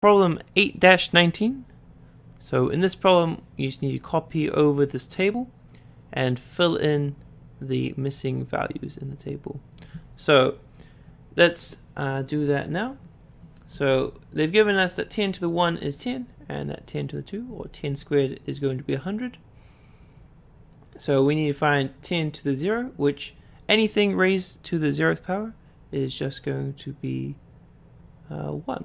problem 8-19. So in this problem, you just need to copy over this table and fill in the missing values in the table. So let's do that now. So they've given us that 10 to the 1 is 10, and that 10 to the 2, or 10 squared, is going to be 100. So we need to find 10 to the 0, which anything raised to the 0th power is just going to be 1.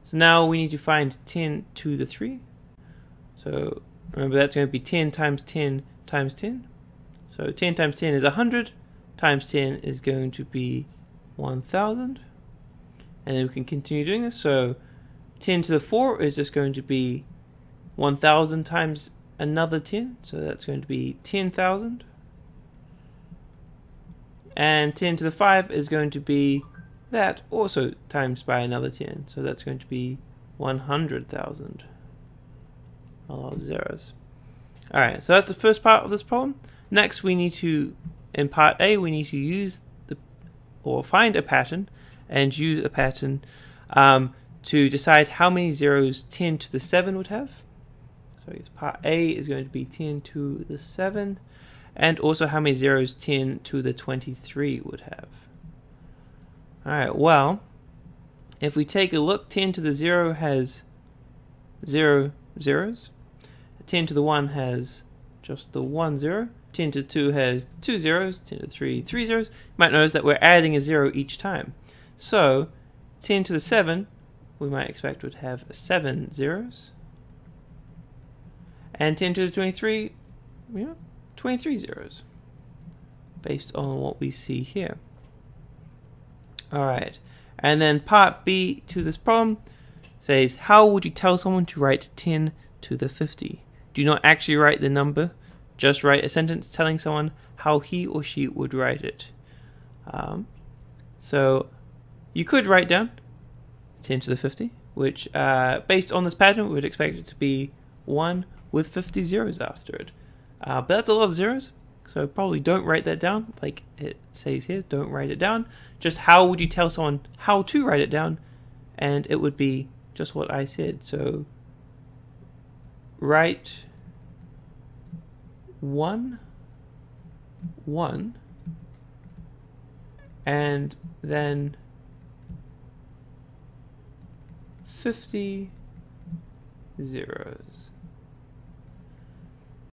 So now we need to find 10 to the 3. So remember, that's going to be 10 times 10 times 10. So 10 times 10 is 100, times 10 is going to be 1000. And then we can continue doing this. So 10 to the 4 is just going to be 1000 times another 10. So that's going to be 10,000. And 10 to the 5 is going to be that also times by another 10. So that's going to be 100,000. A lot of zeros. Alright, so that's the first part of this problem. Next, we need to, in part A, we need to use find a pattern and use a pattern to decide how many zeros 10 to the 7 would have. So part A is going to be 10 to the 7, and also how many zeros 10 to the 23 would have. Alright, well, if we take a look, 10 to the 0 has 0 zeros. 10 to the 1 has just the 1 0. 10 to the 2 has 2 zeros. 10 to the 3, 3 zeros. You might notice that we're adding a 0 each time. So 10 to the 7, we might expect would have 7 zeros. And 10 to the 23, 23 zeros, based on what we see here. Alright, and then part B to this problem says, how would you tell someone to write 10 to the 50? Do not actually write the number, just write a sentence telling someone how he or she would write it. So you could write down 10 to the 50, which based on this pattern we would expect it to be 1 with 50 zeros after it. But that's a lot of zeros, so probably don't write that down like it says here. Don't write it down. Just how would you tell someone how to write it down? And it would be just what I said. So write 1, 1, and then 50 zeros.